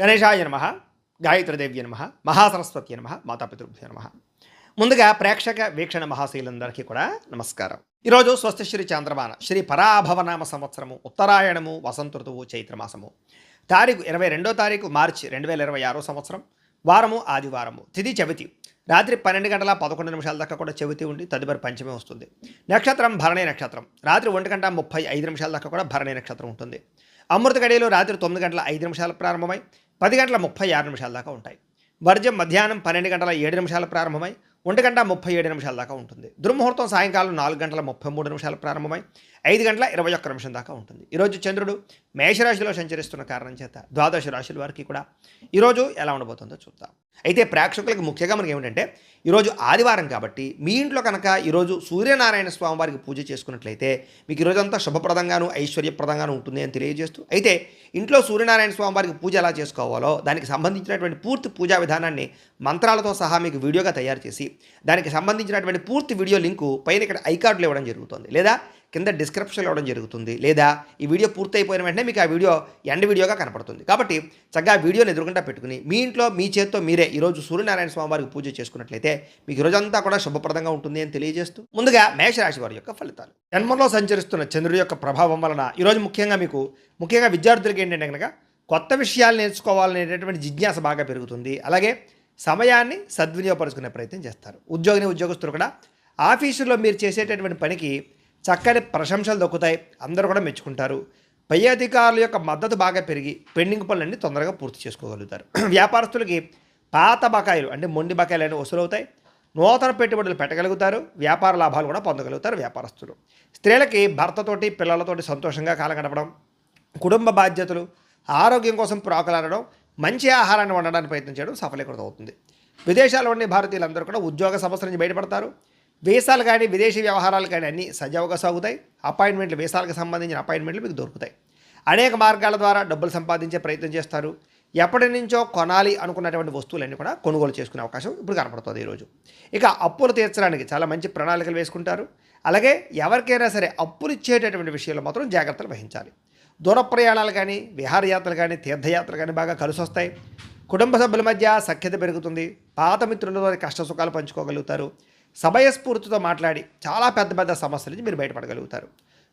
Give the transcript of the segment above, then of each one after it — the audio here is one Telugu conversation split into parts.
గణేశాయ నమః, గాయత్రీదేవ్య నమః, మహాసరస్వతి నమః, మాతాపితృభ్యో నమః. ముందుగా ప్రేక్షక వీక్షణ మహాశీలందరికీ కూడా నమస్కారం. ఈరోజు స్వస్తి శ్రీ చాంద్రమాన శ్రీ పరాభవనామ సంవత్సరము ఉత్తరాయణము వసంత ఋతువు చైత్రమాసము తారీఖు 22వ తారీఖు మార్చి 2026 సంవత్సరం. వారము ఆదివారము, తిథి చవితి. రాత్రి 12 గంటల 11 నిమిషాల దాకా కూడా చవితి ఉండి తదుపరి పంచమి వస్తుంది. నక్షత్రం భరణి నక్షత్రం. రాత్రి 1 గంట 35 నిమిషాల దాకా కూడా భరణి నక్షత్రం ఉంటుంది. అమృత గడియలు రాత్రి 9 గంటల 5 నిమిషాలు ప్రారంభమై 10 గంటల 36 నిమిషాల దాకా ఉంటాయి. వర్జం మధ్యాహ్నం 12 గంటల 7 నిమిషాలు ప్రారంభమై 1 గంట 37 నిమిషాల దాకా ఉంటుంది. దుర్ముహూర్తం సాయంకాలం 4 గంటల 33 నిమిషాలు ప్రారంభమై 5 గంటల 21 నిమిషం దాకా ఉంటుంది. ఈరోజు చంద్రుడు మేషరాశిలో సంచరిస్తున్న కారణం చేత ద్వాదశ రాశుల వారికి కూడా ఈరోజు ఎలా ఉండబోతుందో చూద్దాం. అయితే ప్రేక్షకులకు ముఖ్యంగా మనకి ఏమిటంటే ఈరోజు ఆదివారం కాబట్టి మీ ఇంట్లో కనుక ఈరోజు సూర్యనారాయణ స్వామి వారికి పూజ చేసుకున్నట్లయితే మీకు ఈరోజంతా శుభప్రదంగాను ఐశ్వర్యప్రదంగాను ఉంటుంది అని తెలియజేస్తూ, అయితే ఇంట్లో సూర్యనారాయణ స్వామి వారికి పూజ ఎలా చేసుకోవాలో దానికి సంబంధించినటువంటి పూర్తి పూజా విధానాన్ని మంత్రాలతో సహా మీకు వీడియోగా తయారు చేసి దానికి సంబంధించినటువంటి పూర్తి వీడియో లింకు పైన ఇక్కడ ఐకార్డులు ఇవ్వడం జరుగుతుంది, లేదా కింద డిస్క్రిప్షన్లో ఇవ్వడం జరుగుతుంది, లేదా ఈ వీడియో పూర్తయిపోయిన వెంటనే మీకు ఆ వీడియో ఎండ్ వీడియోగా కనపడుతుంది. కాబట్టి చక్కగా వీడియోని ఎదురుకుండా పెట్టుకుని మీ ఇంట్లో మీ చేత్తో మీరే ఈరోజు సూర్యనారాయణ స్వామి వారికి పూజ చేసుకున్నట్లయితే మీకు ఈరోజంతా కూడా శుభప్రదంగా ఉంటుంది అని తెలియజేస్తూ, ముందుగా మేషరాశి వారి యొక్క ఫలితాలు. జన్మంలో సంచరిస్తున్న చంద్రుడి యొక్క ప్రభావం వలన ఈరోజు ముఖ్యంగా విద్యార్థులకి ఏంటంటే కనుక కొత్త విషయాలు నేర్చుకోవాలనేటటువంటి జిజ్ఞాస బాగా పెరుగుతుంది. అలాగే సమయాన్ని సద్వినియోగపరుచుకునే ప్రయత్నం చేస్తారు. ఉద్యోగస్తులు కూడా ఆఫీసులో మీరు చేసేటటువంటి పనికి చక్కని ప్రశంసలు దొక్కుతాయి, అందరూ కూడా మెచ్చుకుంటారు. పై అధికారుల యొక్క మద్దతు బాగా పెరిగి పెండింగ్ పనులన్నీ తొందరగా పూర్తి చేసుకోగలుగుతారు. వ్యాపారస్తులకి పాత బకాయిలు అంటే మొండి బకాయిలు అనేవి వసూలవుతాయి. నూతన పెట్టుబడులు పెట్టగలుగుతారు. వ్యాపార లాభాలు కూడా పొందగలుగుతారు వ్యాపారస్తులు. స్త్రీలకి భర్తతోటి పిల్లలతోటి సంతోషంగా కాలం గడపడం, కుటుంబ బాధ్యతలు, ఆరోగ్యం కోసం ప్రాకులాడడం, మంచి ఆహారాన్ని వండడానికి ప్రయత్నం చేయడం సఫలీకృతం అవుతుంది. విదేశాల్లో ఉండే భారతీయులందరూ కూడా ఉద్యోగ సమస్యల నుంచి బయటపడతారు. వీసాలు కానీ విదేశీ వ్యవహారాలు కానీ అన్నీ సజావుగా సాగుతాయి. అపాయింట్మెంట్లు, వీసాలకు సంబంధించిన అపాయింట్మెంట్లు మీకు దొరుకుతాయి. అనేక మార్గాల ద్వారా డబ్బులు సంపాదించే ప్రయత్నం చేస్తారు. ఎప్పటి నుంచో కొనాలి అనుకున్నటువంటి వస్తువులన్నీ కూడా కొనుగోలు చేసుకునే అవకాశం ఇప్పుడు కనపడుతుంది ఈరోజు. ఇక అప్పులు తీర్చడానికి చాలా మంచి ప్రణాళికలు వేసుకుంటారు. అలాగే ఎవరికైనా సరే అప్పులు ఇచ్చేటటువంటి విషయంలో మాత్రం జాగ్రత్తలు వహించాలి. దూర ప్రయాణాలు కానీ విహారయాత్రలు కానీ తీర్థయాత్రలు కానీ బాగా కలిసి వస్తాయి. కుటుంబ సభ్యుల మధ్య సఖ్యత పెరుగుతుంది. పాత మిత్రులతో కష్ట సుఖాలు పంచుకోగలుగుతారు. సమయస్ఫూర్తితో మాట్లాడి చాలా పెద్ద సమస్యల నుంచి మీరు బయటపడగలుగుతారు.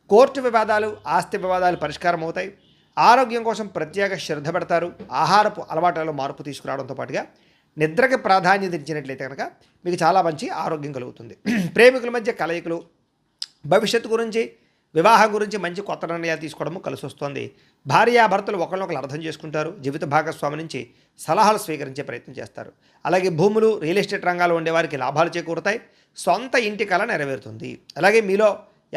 కోర్టు వివాదాలు, ఆస్తి వివాదాలు పరిష్కారం అవుతాయి. ఆరోగ్యం కోసం ప్రత్యేక శ్రద్ధ పెడతారు. ఆహారపు అలవాట్లలో మార్పు తీసుకురావడంతో పాటుగా నిద్రకి ప్రాధాన్యత ఇచ్చినట్లయితే కనుక మీకు చాలా మంచి ఆరోగ్యం కలుగుతుంది. ప్రేమికుల మధ్య కలయికలు, భవిష్యత్తు గురించి, వివాహం గురించి మంచి కొత్త నిర్ణయాలు తీసుకోవడము కలిసి వస్తుంది. భార్యాభర్తలు ఒకరినొకరు అర్థం చేసుకుంటారు. జీవిత భాగస్వామి నుంచి సలహాలు స్వీకరించే ప్రయత్నం చేస్తారు. అలాగే భూములు, రియల్ ఎస్టేట్ రంగాల్లో ఉండేవారికి లాభాలు చేకూరుతాయి. సొంత ఇంటి కళ నెరవేరుతుంది. అలాగే మీలో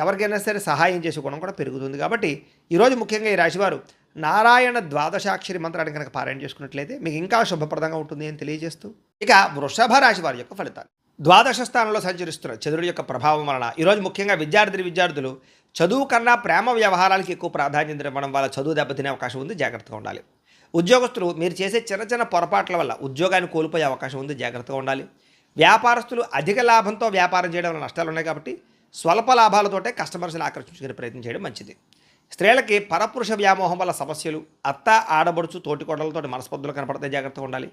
ఎవరికైనా సరే సహాయం చేసే గుణం కూడా పెరుగుతుంది. కాబట్టి ఈరోజు ముఖ్యంగా ఈ రాశివారు నారాయణ ద్వాదశాక్షరి మంత్రాన్ని కనుక పారాయణ చేసుకున్నట్లయితే మీకు ఇంకా శుభప్రదంగా ఉంటుంది అని తెలియజేస్తూ, ఇక వృషభ రాశి వారి యొక్క ఫలితాలు. ద్వాదశ స్థానంలో సంచరిస్తున్న చంద్రుడి యొక్క ప్రభావం వలన ఈరోజు ముఖ్యంగా విద్యార్థులు చదువు కన్నా ప్రేమ వ్యవహారాలకి ఎక్కువ ప్రాధాన్యత ఇవ్వడం వల్ల చదువు దెబ్బతినే అవకాశం ఉంది, జాగ్రత్తగా ఉండాలి. ఉద్యోగస్తులు మీరు చేసే చిన్న పొరపాట్ల వల్ల ఉద్యోగాన్ని కోల్పోయే అవకాశం ఉంది, జాగ్రత్తగా ఉండాలి. వ్యాపారస్తులు అధిక లాభంతో వ్యాపారం చేయడం వల్ల నష్టాలు ఉన్నాయి కాబట్టి స్వల్ప లాభాలతోటే కస్టమర్స్ని ఆకర్షించుకునే ప్రయత్నం చేయడం మంచిది. స్త్రీలకి పరపురుష వ్యామోహం వల్ల సమస్యలు, అత్త ఆడబడుచు తోటికోడలతో మనస్పర్ధలు కనపడతాయి, జాగ్రత్తగా ఉండాలి.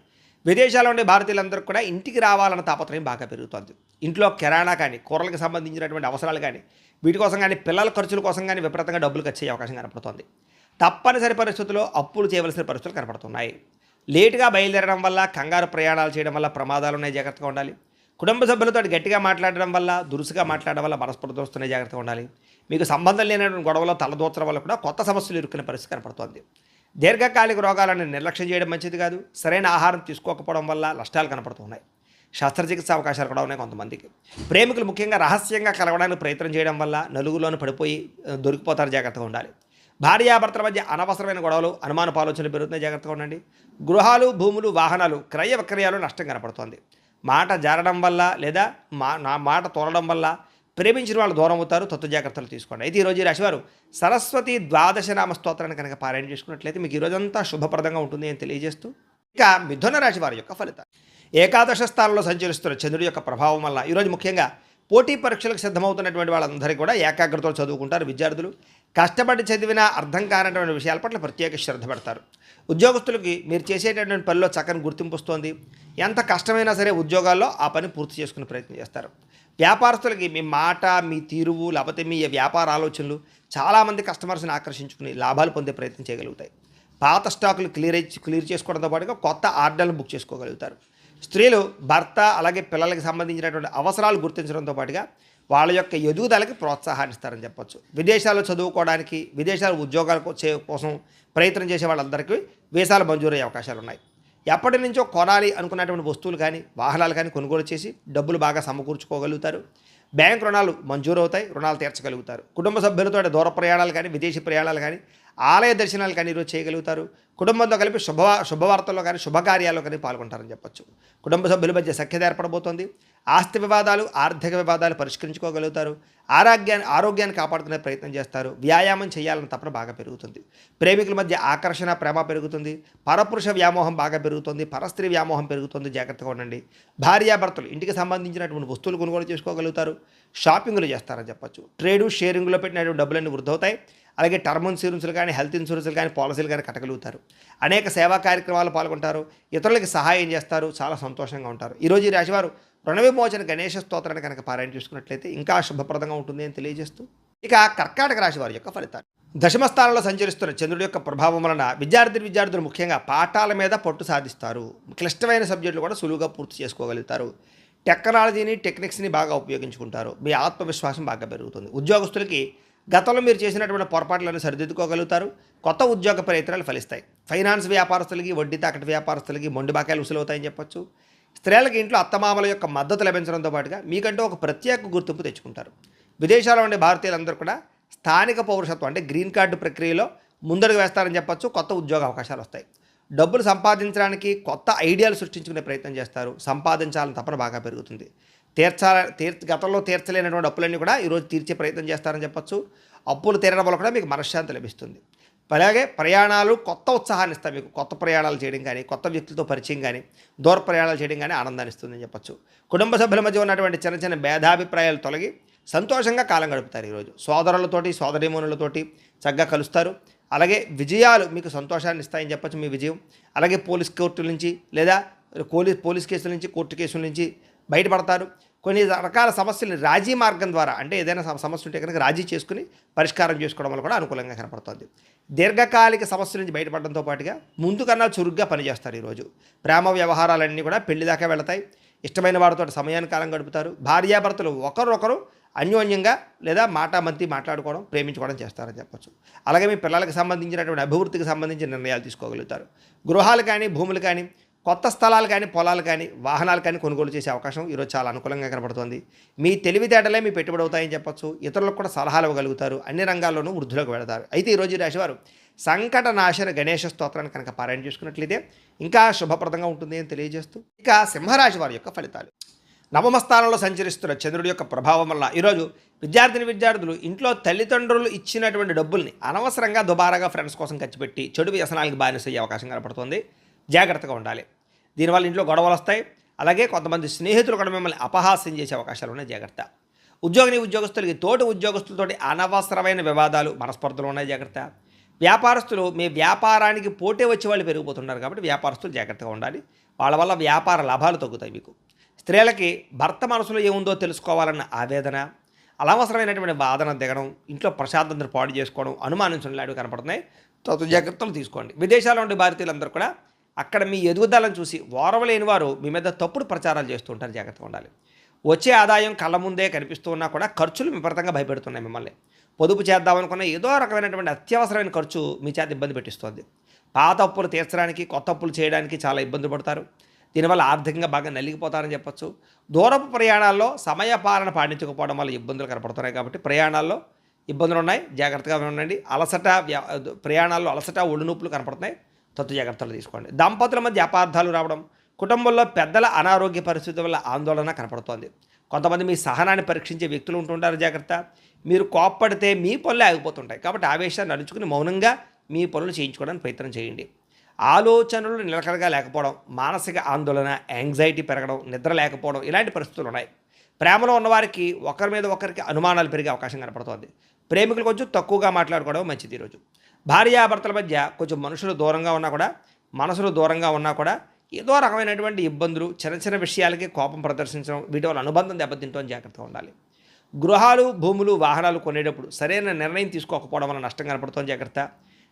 విదేశాల్లో ఉండే భారతీయులందరూ కూడా ఇంటికి రావాలన్న తాపత్రయం బాగా పెరుగుతుంది. ఇంట్లో కిరాణా కానీ, కూరలకు సంబంధించినటువంటి అవసరాలు కానీ, వీటి కోసం కానీ, పిల్లల ఖర్చుల కోసం కానీ విపరీతంగా డబ్బులు ఖర్చు అయ్యే అవకాశం కనపడుతుంది. తప్పనిసరి పరిస్థితుల్లో అప్పులు చేయవలసిన పరిస్థితులు కనపడుతున్నాయి. లేటుగా బయలుదేరడం వల్ల, కంగారు ప్రయాణాలు చేయడం వల్ల ప్రమాదాలు ఉన్నాయి, జాగ్రత్తగా ఉండాలి. కుటుంబ సభ్యులతో గట్టిగా మాట్లాడడం వల్ల, దురుసుగా మాట్లాడడం వల్ల మనస్పర్ధలు వస్తున్నాయి, జాగ్రత్తగా ఉండాలి. మీకు సంబంధం లేనటువంటి గొడవలో తలదూర్చడం వల్ల కూడా కొత్త సమస్యలు ఇరుక్కునే పరిస్థితి కనపడుతుంది. దీర్ఘకాలిక రోగాలను నిర్లక్ష్యం చేయడం మంచిది కాదు. సరైన ఆహారం తీసుకోకపోవడం వల్ల నష్టాలు కనపడుతున్నాయి. శస్త్రచికిత్స అవకాశాలు కూడా ఉన్నాయి కొంతమందికి. ప్రేమికులు ముఖ్యంగా రహస్యంగా కలవడానికి ప్రయత్నం చేయడం వల్ల నలుగులోనే పడిపోయి దొరికిపోతారు, జాగ్రత్తగా ఉండాలి. భార్యాభర్తల మధ్య అనవసరమైన గొడవలు, అనుమానపు ఆలోచనలు పెరుగుతున్నాయి, జాగ్రత్తగా ఉండండి. గృహాలు, భూములు, వాహనాలు క్రయ విక్రయాలు నష్టం కనపడుతోంది. మాట జారడం వల్ల లేదా మాట తోలడం వల్ల ప్రేమించిన వాళ్ళు దూరం అవుతారు, తత్వ జాగ్రత్తలు తీసుకోండి. అయితే ఈరోజు ఈ రాశివారు సరస్వతి ద్వాదశ నామ స్తోత్రాన్ని కనుక పారాయణ చేసుకున్నట్లయితే మీకు ఈరోజంతా శుభప్రదంగా ఉంటుంది అని తెలియజేస్తూ, ఇక మిథున రాశి వారి యొక్క ఫలితాలు. ఏకాదశ స్థానంలో సంచరిస్తున్న చంద్రుడి యొక్క ప్రభావం వల్ల ఈరోజు ముఖ్యంగా పోటీ పరీక్షలకు సిద్ధమవుతున్నటువంటి వాళ్ళందరికీ కూడా ఏకాగ్రతతో చదువుకుంటారు. విద్యార్థులు కష్టపడి చదివినా అర్థం కానటువంటి విషయాల పట్ల ప్రత్యేక శ్రద్ధ పెడతారు. ఉద్యోగస్తులకి మీరు చేసేటటువంటి పనిలో చక్కని గుర్తింపు వస్తుంది. ఎంత కష్టమైనా సరే ఉద్యోగాల్లో ఆ పని పూర్తి చేసుకునే ప్రయత్నం చేస్తారు. వ్యాపారస్తులకి మీ మాట, మీ తీరువు, లేకపోతే మీ వ్యాపార ఆలోచనలు చాలామంది కస్టమర్స్ని ఆకర్షించుకుని లాభాలు పొందే ప్రయత్నం చేయగలుగుతాయి. పాత స్టాకులు క్లియర్ చేసుకోవడంతో పాటుగా కొత్త ఆర్డర్లను బుక్ చేసుకోగలుగుతారు. స్త్రీలు భర్త అలాగే పిల్లలకి సంబంధించినటువంటి అవసరాలు గుర్తించడంతో పాటుగా వాళ్ళ యొక్క ఎదుగుదలకి ప్రోత్సాహాన్ని ఇస్తారని చెప్పొచ్చు. విదేశాల్లో చదువుకోవడానికి, విదేశాల ఉద్యోగాల కోసం ప్రయత్నం చేసే వాళ్ళందరికీ వీసాలు మంజూరయ్యే అవకాశాలు ఉన్నాయి. ఎప్పటి నుంచో కొనాలి అనుకున్నటువంటి వస్తువులు కానీ, వాహనాలు కానీ కొనుగోలు చేసి డబ్బులు బాగా సమకూర్చుకోగలుగుతారు. బ్యాంక్ రుణాలు మంజూరు అవుతాయి, రుణాలు తీర్చగలుగుతారు. కుటుంబ సభ్యులతో దూర ప్రయాణాలు కానీ, విదేశీ ప్రయాణాలు కానీ, ఆలయ దర్శనాలు కానీ ఈరోజు చేయగలుగుతారు. కుటుంబంతో కలిపి శుభవార్తల్లో కానీ, శుభకార్యాల్లో కానీ పాల్గొంటారని చెప్పొచ్చు. కుటుంబ సభ్యుల మధ్య సఖ్యత ఏర్పడబోతోంది. ఆస్తి వివాదాలు, ఆర్థిక వివాదాలు పరిష్కరించుకోగలుగుతారు. ఆరోగ్యాన్ని కాపాడుకునే ప్రయత్నం చేస్తారు. వ్యాయామం చేయాలని తపన బాగా పెరుగుతుంది. ప్రేమికుల మధ్య ఆకర్షణ, ప్రేమ పెరుగుతుంది. పరపురుష వ్యామోహం బాగా పెరుగుతుంది. పరస్త్రీ వ్యామోహం పెరుగుతుంది. జాగ్రత్తగా ఉండండి. భార్యాభర్తలు ఇంటికి సంబంధించినటువంటి వస్తువులు కొనుగోలు చేసుకోగలుగుతారు. షాపింగ్లు చేస్తారని చెప్పొచ్చు. ట్రేడు, షేరింగ్లో పెట్టినటువంటి డబ్బులన్నీ వృద్ధి అవుతాయి. అలాగే టర్మ్ ఇన్సూరెన్స్లు కానీ, హెల్త్ ఇన్సూరెన్స్లు కానీ, పాలసీలు కానీ కట్టగలుగుతారు. అనేక సేవా కార్యక్రమాలు పాల్గొంటారు. ఇతరులకి సహాయం చేస్తారు. చాలా సంతోషంగా ఉంటారు. ఈరోజు ఈ రాశివారు రుణ విమోచన గణేష స్తోత్రాన్ని కనుక పారాయణ చూసుకున్నట్లయితే ఇంకా శుభప్రదంగా ఉంటుంది అని తెలియజేస్తూ, ఇక కర్కాటక రాశి వారి యొక్క ఫలితాలు. దశమ స్థానంలో సంచరిస్తున్న చంద్రుడి యొక్క ప్రభావం వలన విద్యార్థులు ముఖ్యంగా పాఠాల మీద పట్టు సాధిస్తారు. క్లిష్టమైన సబ్జెక్టులు కూడా సులువుగా పూర్తి చేసుకోగలుగుతారు. టెక్నాలజీని, టెక్నిక్స్ని బాగా ఉపయోగించుకుంటారు. మీ ఆత్మవిశ్వాసం బాగా పెరుగుతుంది. ఉద్యోగస్తులకి గతంలో మీరు చేసినటువంటి పొరపాట్లను సరిదిద్దుకోగలుగుతారు. కొత్త ఉద్యోగ ప్రయత్నాలు ఫలిస్తాయి. ఫైనాన్స్ వ్యాపారస్తులకి, వడ్డీ తాకటి వ్యాపారస్తులకి మొండి బాకాయలు వసూలవుతాయని చెప్పొచ్చు. స్త్రీలకి ఇంట్లో అత్తమామల యొక్క మద్దతు లభించడంతో పాటుగా మీకంటూ ఒక ప్రత్యేక గుర్తింపు తెచ్చుకుంటారు. విదేశాల్లో ఉండే భారతీయులందరూ కూడా స్థానిక పౌరసత్వం అంటే గ్రీన్ కార్డు ప్రక్రియలో ముందడుగు వేస్తారని చెప్పొచ్చు. కొత్త ఉద్యోగ అవకాశాలు వస్తాయి. డబ్బులు సంపాదించడానికి కొత్త ఐడియాలు సృష్టించుకునే ప్రయత్నం చేస్తారు. సంపాదించాలని తపన బాగా పెరుగుతుంది. గతంలో తీర్చలేనటువంటి అప్పులన్నీ కూడా ఈరోజు తీర్చే ప్రయత్నం చేస్తారని చెప్పొచ్చు. అప్పులు తీరడం వల్ల కూడా మీకు మనశ్శాంతి లభిస్తుంది. అలాగే ప్రయాణాలు కొత్త ఉత్సాహాన్ని ఇస్తాయి. మీకు కొత్త ప్రయాణాలు చేయడం కానీ, కొత్త వ్యక్తులతో పరిచయం కానీ, దూర ప్రయాణాలు చేయడం కానీ ఆనందాన్ని ఇస్తుందని చెప్పొచ్చు. కుటుంబ సభ్యుల మధ్య ఉన్నటువంటి చిన్న చిన్న భేదాభిప్రాయాలు తొలగి సంతోషంగా కాలం గడుపుతారు. ఈరోజు సోదరులతోటి, సోదరీమణులతోటి చక్కగా కలుస్తారు. అలాగే విజయాలు మీకు సంతోషాన్ని ఇస్తాయని చెప్పొచ్చు. మీ విజయం అలాగే పోలీస్ కోర్టుల నుంచి లేదా పోలీస్ కేసుల నుంచి, కోర్టు కేసుల నుంచి బయటపడతారు. కొన్ని రకాల సమస్యలు రాజీ మార్గం ద్వారా, అంటే ఏదైనా సమస్య ఉంటే కనుక రాజీ చేసుకుని పరిష్కారం చేసుకోవడం వల్ల కూడా అనుకూలంగా కనపడుతుంది. దీర్ఘకాలిక సమస్యల నుంచి బయటపడడంతో పాటుగా ముందు కన్నా చురుగ్గా పనిచేస్తారు. ఈరోజు ప్రేమ వ్యవహారాలన్నీ కూడా పెళ్లి దాకా వెళతాయి. ఇష్టమైన వారితో సమయాన్ని కాలం గడుపుతారు. భార్యాభర్తలు ఒకరొకరు అన్యోన్యంగా లేదా మాట్లాడుకోవడం, ప్రేమించుకోవడం చేస్తారని చెప్పొచ్చు. అలాగే మీ పిల్లలకు సంబంధించినటువంటి అభివృద్ధికి సంబంధించిన నిర్ణయాలు తీసుకోగలుగుతారు. గృహాలు కానీ, భూములు కానీ, కొత్త స్థలాలు కానీ, పొలాలు కానీ, వాహనాలు కానీ కొనుగోలు చేసే అవకాశం ఈరోజు చాలా అనుకూలంగా కనబడుతుంది. మీ తెలివితేటలే మీ పెట్టుబడి అవుతాయని చెప్పొచ్చు. ఇతరులకు కూడా సలహాలు ఇవ్వగలుగుతారు. అన్ని రంగాల్లోనూ వృద్ధిలోకి వెళతారు. అయితే ఈరోజు ఈ రాశివారు సంకట నాశన గణేష స్తోత్రాన్ని కనుక పారాయణ చేసుకున్నట్లయితే ఇంకా శుభప్రదంగా ఉంటుంది అని తెలియజేస్తూ, ఇక సింహరాశి వారి యొక్క ఫలితాలు. నవమ స్థానంలో సంచరిస్తున్న చంద్రుడి యొక్క ప్రభావం వల్ల ఈరోజు విద్యార్థులు ఇంట్లో తల్లిదండ్రులు ఇచ్చినటువంటి డబ్బుల్ని అనవసరంగా దుబారాగా ఫ్రెండ్స్ కోసం ఖర్చు పెట్టి చెడు వ్యసనాలకు బానిసయ్యే అవకాశం కనపడుతుంది. జాగ్రత్తగా ఉండాలి. దీనివల్ల ఇంట్లో గొడవలు వస్తాయి. అలాగే కొంతమంది స్నేహితులు కూడా మిమ్మల్ని అపహాస్యం చేసే అవకాశాలు ఉన్నాయి. జాగ్రత్త. ఉద్యోగస్తులకి తోటి ఉద్యోగస్తులతోటి అనవసరమైన వివాదాలు, మనస్పర్ధలు ఉన్నాయి. జాగ్రత్త. వ్యాపారస్తులు మీ వ్యాపారానికి పోటీ వచ్చే వాళ్ళు పెరిగిపోతున్నారు కాబట్టి వ్యాపారస్తులు జాగ్రత్తగా ఉండాలి. వాళ్ళ వల్ల వ్యాపార లాభాలు తగ్గుతాయి మీకు. స్త్రీలకి భర్త మనసులో ఏముందో తెలుసుకోవాలన్న ఆవేదన, అనవసరమైనటువంటి బాధన దిగడం, ఇంట్లో ప్రశాంతతను పాడు చేసుకోవడం, అనుమానించడం లాంటివి కనపడుతున్నాయి. జాగ్రత్తలు తీసుకోండి. విదేశాల్లో ఉండే భారతీయులందరూ కూడా అక్కడ మీ ఎదుగుదలను చూసి ఓర్వలేని వారు మీ మీద తప్పుడు ప్రచారాలు చేస్తూ ఉంటారు. జాగ్రత్తగా ఉండాలి. వచ్చే ఆదాయం కళ్ళ ముందే కనిపిస్తూ ఉన్నా కూడా ఖర్చులు విపరీతంగా భయపెడుతున్నాయి. మిమ్మల్ని పొదుపు చేద్దామనుకున్న ఏదో రకమైనటువంటి అత్యవసరమైన ఖర్చు మీ చేత ఇబ్బంది పెట్టిస్తుంది. పాత అప్పులు తీర్చడానికి, కొత్త అప్పులు చేయడానికి చాలా ఇబ్బంది పడతారు. దీనివల్ల ఆర్థికంగా బాగా నలిగిపోతారని చెప్పొచ్చు. దూరపు ప్రయాణాల్లో సమయపాలన పాటించకపోవడం వల్ల ఇబ్బందులు కనపడుతున్నాయి కాబట్టి ప్రయాణాల్లో ఇబ్బందులు ఉన్నాయి. జాగ్రత్తగా ఉండండి. ప్రయాణాల్లో అలసట, ఒళ్ళు నొప్పులు కనపడుతున్నాయి. జాగ్రత్తలు తీసుకోండి. దంపతుల మధ్య అపార్థాలు రావడం, కుటుంబంలో పెద్దల అనారోగ్య పరిస్థితుల వల్ల ఆందోళన కనపడుతోంది. కొంతమంది మీ సహనాన్ని పరీక్షించే వ్యక్తులు ఉంటుంటారు. జాగ్రత్త. మీరు కోప్పడితే మీ పనులే ఆగిపోతుంటాయి కాబట్టి ఆవేశాన్ని అణుచుకుని మౌనంగా మీ పనులు చేయించుకోవడానికి ప్రయత్నం చేయండి. ఆలోచనలు నిలకడగా లేకపోవడం, మానసిక ఆందోళన, యాంగ్జైటీ పెరగడం, నిద్ర లేకపోవడం ఇలాంటి పరిస్థితులు ఉన్నాయి. ప్రేమలో ఉన్నవారికి ఒకరి మీద ఒకరికి అనుమానాలు పెరిగే అవకాశం కనపడుతోంది. ప్రేమికులు కొంచెం తక్కువగా మాట్లాడుకోవడం మంచిది ఈరోజు. భార్యాభర్తల మధ్య కొంచెం మనుషులు దూరంగా ఉన్నా కూడా, మనసులు దూరంగా ఉన్నా కూడా ఏదో రకమైనటువంటి ఇబ్బందులు, చిన్న చిన్న విషయాలకి కోపం ప్రదర్శించడం, వీటి వల్ల అనుబంధం దెబ్బతింటం జాగ్రత్తగా ఉండాలి. గృహాలు, భూములు, వాహనాలు కొనేటప్పుడు సరైన నిర్ణయం తీసుకోకపోవడం వల్ల నష్టం కనపడుతుంది జాగ్రత్త.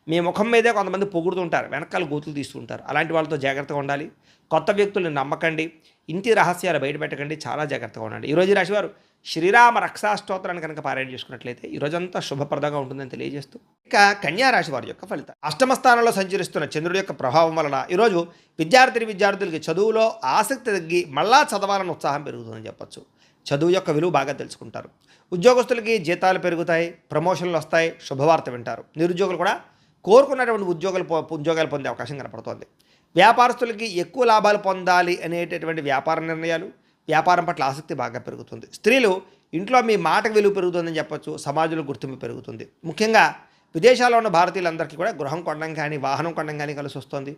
మీ ముఖం మీదే కొంతమంది పొగుడుతుంటారు, వెనకాల గోతులు తీస్తుంటారు. అలాంటి వాళ్ళతో జాగ్రత్తగా ఉండాలి. కొత్త వ్యక్తుల్ని నమ్మకండి. ఇంటి రహస్యాలు బయటపెట్టకండి. చాలా జాగ్రత్తగా ఉండండి. ఈరోజు ఈ రాశివారు శ్రీరామ రక్షా స్తోత్రాన్ని కనుక పారాయణ చేసుకున్నట్లయితే ఈరోజంతా శుభప్రదంగా ఉంటుందని తెలియజేస్తూ, ఇక కన్యా రాశి వారి యొక్క ఫలితం. అష్టమ స్థానంలో సంచరిస్తున్న చంద్రుడి యొక్క ప్రభావం వలన ఈరోజు విద్యార్థులకి చదువులో ఆసక్తి తగ్గి మళ్ళా చదవాలని ఉత్సాహం పెరుగుతుందని చెప్పొచ్చు. చదువు యొక్క విలువ బాగా తెలుసుకుంటారు. ఉద్యోగస్తులకి జీతాలు పెరుగుతాయి, ప్రమోషన్లు వస్తాయి, శుభవార్త వింటారు. నిరుద్యోగులు కూడా కోరుకున్నటువంటి ఉద్యోగాలు పొందే అవకాశం కనపడుతోంది. వ్యాపారస్తులకి ఎక్కువ లాభాలు పొందాలి అనేటటువంటి వ్యాపార నిర్ణయాలు, వ్యాపారం పట్ల ఆసక్తి బాగా పెరుగుతుంది. స్త్రీలు ఇంట్లో మీ మాటకు విలువ పెరుగుతుందని చెప్పొచ్చు. సమాజంలో గుర్తింపు పెరుగుతుంది. ముఖ్యంగా విదేశాల్లో ఉన్న భారతీయులందరికీ కూడా గృహం కొనడం కానీ, వాహనం కొనడం కానీ కలిసి వస్తుంది.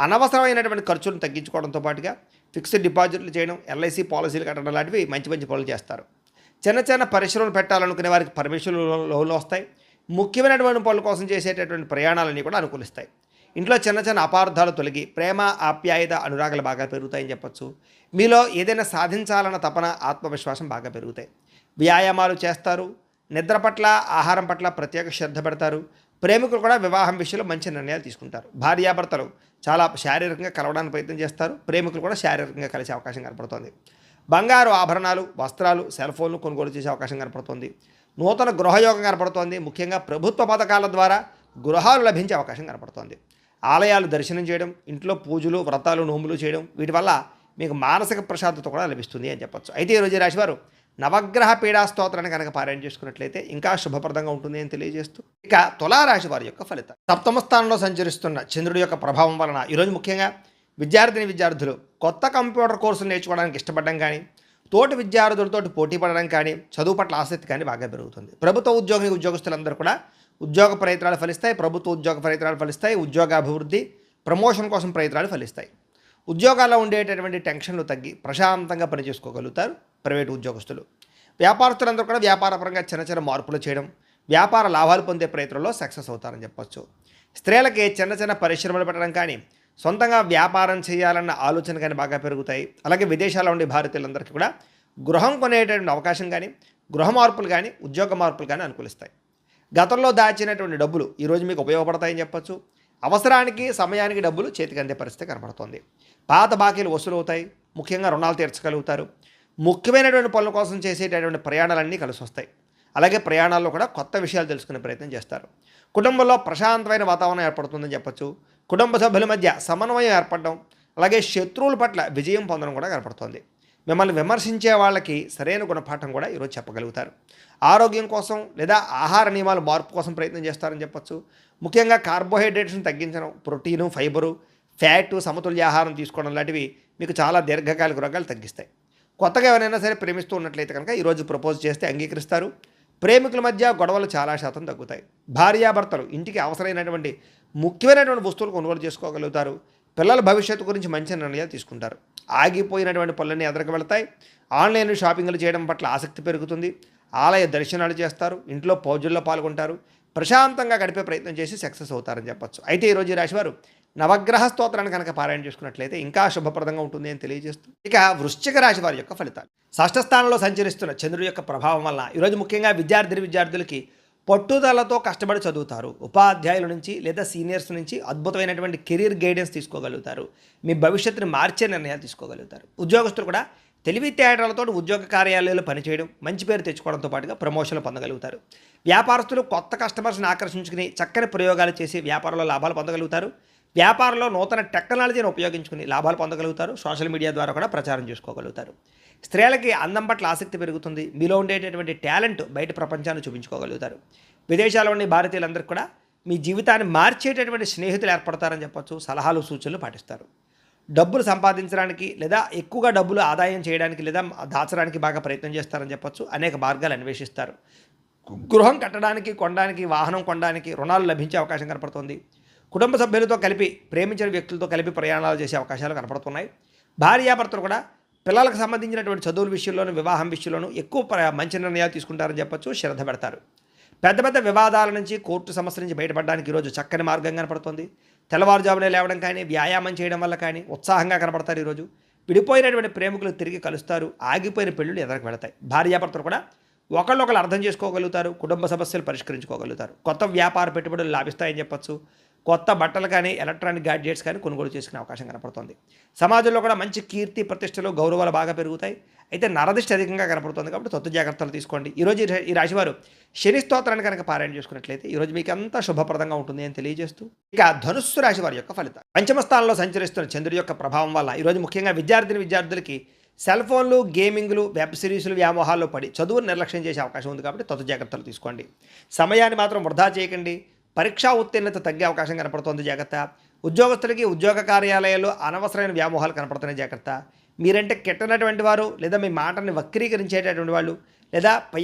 అనవసరమైనటువంటి ఖర్చులను తగ్గించుకోవడంతో పాటుగా ఫిక్స్డ్ డిపాజిట్లు చేయడం, ఎల్ఐసి పాలసీలు కట్టడం లాంటివి మంచి మంచి పనులు చేస్తారు. చిన్న చిన్న పరిశ్రమలు పెట్టాలనుకునే వారికి పర్మిషన్లు లోన్లు వస్తాయి. ముఖ్యమైనటువంటి పనుల కోసం చేసేటటువంటి ప్రయాణాలన్నీ కూడా అనుకూలిస్తాయి. ఇంట్లో చిన్న చిన్న అపార్థాలు తొలగి ప్రేమ, ఆప్యాయత, అనురాగాలు బాగా పెరుగుతాయని చెప్పొచ్చు. మీలో ఏదైనా సాధించాలన్న తపన, ఆత్మవిశ్వాసం బాగా పెరుగుతాయి. వ్యాయామాలు చేస్తారు. నిద్ర పట్ల, ఆహారం పట్ల ప్రత్యేక శ్రద్ధ పెడతారు. ప్రేమికులు కూడా వివాహం విషయంలో మంచి నిర్ణయాలు తీసుకుంటారు. భార్యాభర్తలు చాలా శారీరకంగా కలవడానికి ప్రయత్నం చేస్తారు. ప్రేమికులు కూడా శారీరకంగా కలిసే అవకాశం కనపడుతుంది. బంగారు ఆభరణాలు, వస్త్రాలు, సెల్ ఫోన్లు కొనుగోలు చేసే అవకాశం కనపడుతుంది. నూతన గృహయోగం కనపడుతోంది. ముఖ్యంగా ప్రభుత్వ పథకాల ద్వారా గృహాలు లభించే అవకాశం కనపడుతోంది. ఆలయాలు దర్శనం చేయడం, ఇంట్లో పూజలు, వ్రతాలు, నోములు చేయడం, వీటి వల్ల మీకు మానసిక ప్రశాంతత కూడా లభిస్తుంది అని చెప్పొచ్చు. అయితే ఈరోజు ఈ రాశివారు నవగ్రహ పీడా స్తోత్రాన్ని కనుక పారాయణ చేసుకున్నట్లయితే ఇంకా శుభప్రదంగా ఉంటుంది అని తెలియజేస్తూ, ఇక తులారాశి వారి యొక్క ఫలితం. సప్తమ స్థానంలో సంచరిస్తున్న చంద్రుడి యొక్క ప్రభావం వలన ఈరోజు ముఖ్యంగా విద్యార్థులు కొత్త కంప్యూటర్ కోర్సులు నేర్చుకోవడానికి ఇష్టపడడం కానీ, తోటి విద్యార్థులతో పోటీ పడడం కానీ, చదువు పట్ల ఆసక్తి కానీ బాగా పెరుగుతుంది. ప్రభుత్వ ఉద్యోగస్తులందరూ కూడా ఉద్యోగ ప్రయత్నాలు ఫలిస్తాయి. ప్రభుత్వ ఉద్యోగ ప్రయత్నాలు ఫలిస్తాయి. ఉద్యోగాభివృద్ధి, ప్రమోషన్ కోసం ప్రయత్నాలు ఫలిస్తాయి. ఉద్యోగాల్లో ఉండేటటువంటి టెన్షన్లు తగ్గి ప్రశాంతంగా పనిచేసుకోగలుగుతారు ప్రైవేటు ఉద్యోగస్తులు. వ్యాపారస్తులందరూ కూడా వ్యాపారపరంగా చిన్న చిన్న మార్పులు చేయడం, వ్యాపార లాభాలు పొందే ప్రయత్నంలో సక్సెస్ అవుతారని చెప్పొచ్చు. స్త్రీలకి చిన్న చిన్న పరిశ్రమలు పెట్టడం కానీ, సొంతంగా వ్యాపారం చేయాలన్న ఆలోచన కానీ బాగా పెరుగుతాయి. అలాగే విదేశాల్లో ఉండే భారతీయులందరికీ కూడా గృహం కొనేటటువంటి అవకాశం కానీ, గృహ మార్పులు కానీ, ఉద్యోగ మార్పులు కానీ అనుకూలిస్తాయి. గతంలో దాచినటువంటి డబ్బులు ఈరోజు మీకు ఉపయోగపడతాయని చెప్పొచ్చు. అవసరానికి, సమయానికి డబ్బులు చేతికి అందే పరిస్థితి కనపడుతుంది. పాత బాకీలు వసూలు అవుతాయి. ముఖ్యంగా రుణాలు తీర్చగలుగుతారు. ముఖ్యమైనటువంటి పనుల కోసం చేసేటటువంటి ప్రయాణాలన్నీ కలిసి వస్తాయి. అలాగే ప్రయాణాల్లో కూడా కొత్త విషయాలు తెలుసుకునే ప్రయత్నం చేస్తారు. కుటుంబంలో ప్రశాంతమైన వాతావరణం ఏర్పడుతుందని చెప్పొచ్చు. కుటుంబ సభ్యుల మధ్య సమన్వయం ఏర్పడడం, అలాగే శత్రువుల పట్ల విజయం పొందడం కూడా కనపడుతుంది. మిమ్మల్ని విమర్శించే వాళ్ళకి సరైన గుణపాఠం కూడా ఈరోజు చెప్పగలుగుతారు. ఆరోగ్యం కోసం లేదా ఆహార నియమాలు మార్పు కోసం ప్రయత్నం చేస్తారని చెప్పొచ్చు. ముఖ్యంగా కార్బోహైడ్రేట్స్ని తగ్గించడం, ప్రోటీను, ఫైబరు, ఫ్యాట్, సమతుల్య ఆహారం తీసుకోవడం లాంటివి మీకు చాలా దీర్ఘకాలిక రోగాలు తగ్గిస్తాయి. కొత్తగా ఎవరైనా సరే ప్రేమిస్తూ ఉన్నట్లయితే కనుక ఈరోజు ప్రపోజ్ చేస్తే అంగీకరిస్తారు. ప్రేమికుల మధ్య గొడవలు చాలా శాతం తగ్గుతాయి. భార్యాభర్తలు ఇంటికి అవసరమైనటువంటి ముఖ్యమైనటువంటి వస్తువులు కొనుగోలు చేసుకోగలుగుతారు. పిల్లల భవిష్యత్తు గురించి మంచి నిర్ణయాలు తీసుకుంటారు. ఆగిపోయినటువంటి పనులన్నీ ఎదురుకు వెళతాయి. ఆన్లైన్ షాపింగ్లు చేయడం పట్ల ఆసక్తి పెరుగుతుంది. ఆలయ దర్శనాలు చేస్తారు. ఇంట్లో పూజల్లో పాల్గొంటారు. ప్రశాంతంగా గడిపే ప్రయత్నం చేసి సక్సెస్ అవుతారని చెప్పొచ్చు. అయితే ఈరోజు ఈ రాశివారు నవగ్రహ స్తోత్రాన్ని కనుక పారాయణ చేసుకున్నట్లయితే ఇంకా శుభప్రదంగా ఉంటుంది అని తెలియజేస్తూ, ఇక వృశ్చిక రాశి వారి యొక్క ఫలితాలు. షష్ఠ స్థానంలో సంచరిస్తున్న చంద్రుడి యొక్క ప్రభావం వల్ల ఈరోజు ముఖ్యంగా విద్యార్థులకి పట్టుదలతో కష్టపడి చదువుతారు. ఉపాధ్యాయుల నుంచి లేదా సీనియర్స్ నుంచి అద్భుతమైనటువంటి కెరీర్ గైడెన్స్ తీసుకోగలుగుతారు. మీ భవిష్యత్తుని మార్చే నిర్ణయాలు తీసుకోగలుగుతారు. ఉద్యోగస్తులు కూడా తెలివితేటలతో ఉద్యోగ కార్యాలయాల్లో పనిచేయడం, మంచి పేరు తెచ్చుకోవడంతో పాటుగా ప్రమోషన్లు పొందగలుగుతారు. వ్యాపారస్తులు కొత్త కస్టమర్స్ని ఆకర్షించుకుని చక్కని ప్రయోగాలు చేసి వ్యాపారంలో లాభాలు పొందగలుగుతారు. వ్యాపారంలో నూతన టెక్నాలజీని ఉపయోగించుకుని లాభాలు పొందగలుగుతారు. సోషల్ మీడియా ద్వారా కూడా ప్రచారం చేసుకోగలుగుతారు. స్త్రీలకి అందం పట్ల ఆసక్తి పెరుగుతుంది. మీలో ఉండేటటువంటి టాలెంట్ బయట ప్రపంచాన్ని చూపించుకోగలుగుతారు. విదేశాల్లో ఉండే భారతీయులందరికీ కూడా మీ జీవితాన్ని మార్చేటటువంటి స్నేహితులు ఏర్పడతారని చెప్పొచ్చు. సలహాలు, సూచనలు పాటిస్తారు. డబ్బులు సంపాదించడానికి లేదా ఎక్కువగా డబ్బులు ఆదాయం చేయడానికి లేదా దాచడానికి బాగా ప్రయత్నం చేస్తారని చెప్పొచ్చు. అనేక మార్గాలు అన్వేషిస్తారు. గృహం కట్టడానికి, కొనడానికి, వాహనం కొనడానికి రుణాలు లభించే అవకాశం కనపడుతుంది. కుటుంబ సభ్యులతో కలిపి, ప్రేమించిన వ్యక్తులతో కలిపి ప్రయాణాలు చేసే అవకాశాలు కనపడుతున్నాయి. భార్యాభర్తలు కూడా పిల్లలకు సంబంధించినటువంటి చదువుల విషయంలోనూ, వివాహం విషయంలోనూ ఎక్కువ మంచి నిర్ణయాలు తీసుకుంటారని చెప్పొచ్చు. శ్రద్ధ పెడతారు. పెద్ద పెద్ద వివాదాల నుంచి, కోర్టు సమస్యల నుంచి బయటపడడానికి ఈరోజు చక్కని మార్గం కనపడుతుంది. తెల్లవారుజామునే లేవడం కానీ, వ్యాయామం చేయడం వల్ల కానీ ఉత్సాహంగా కనపడతారు ఈరోజు. విడిపోయినటువంటి ప్రేమికులు తిరిగి కలుస్తారు. ఆగిపోయిన పెళ్ళిళ్ళు ఎదరికి వెళతాయి. భార్యాభర్తలు కూడా ఒకళ్ళొకళ్ళు అర్థం చేసుకోగలుగుతారు. కుటుంబ సమస్యలు పరిష్కరించుకోగలుగుతారు. కొత్త వ్యాపార పెట్టుబడులు లాభిస్తాయని చెప్పొచ్చు. కొత్త బట్టలు కానీ, ఎలక్ట్రానిక్ గ్యాడ్జెట్స్ కానీ కొనుగోలు చేసుకునే అవకాశం కనపడుతుంది. సమాజంలో కూడా మంచి కీర్తి, ప్రతిష్టలు, గౌరవాలు బాగా పెరుగుతాయి. అయితే నరదిష్టి అధికంగా కనపడుతుంది కాబట్టి తొత్తు జాగ్రత్తలు తీసుకోండి. ఈరోజు ఈ రాశివారు శని స్తోత్రాన్ని కనుక పారాయణ చేసుకున్నట్లయితే ఈరోజు మీకు అంతా శుభప్రదంగా ఉంటుంది అని తెలియజేస్తూ, ఇక ధనుస్సు రాశి వారి యొక్క ఫలితాలు. పంచమ స్థానంలో సంచరిస్తున్న చంద్రుడి యొక్క ప్రభావం వల్ల ఈరోజు ముఖ్యంగా విద్యార్థులకి సెల్ ఫోన్లు, గేమింగ్లు, వెబ్ సిరీస్లు, వ్యామోహాల్లో పడి చదువును నిర్లక్ష్యం చేసే అవకాశం ఉంది కాబట్టి తొత్తు జాగ్రత్తలు తీసుకోండి. సమయాన్ని మాత్రం వృధా చేయకండి. పరీక్షా ఉత్తీర్ణత తగ్గే అవకాశం కనపడుతుంది, జాగ్రత్త. ఉద్యోగస్తులకి ఉద్యోగ కార్యాలయాల్లో అనవసరమైన వ్యామోహాలు కనపడుతున్నాయి, జాగ్రత్త. మీరంటే కెట్టనటువంటి వారు, లేదా మీ మాటని వక్రీకరించేటటువంటి వాళ్ళు, లేదా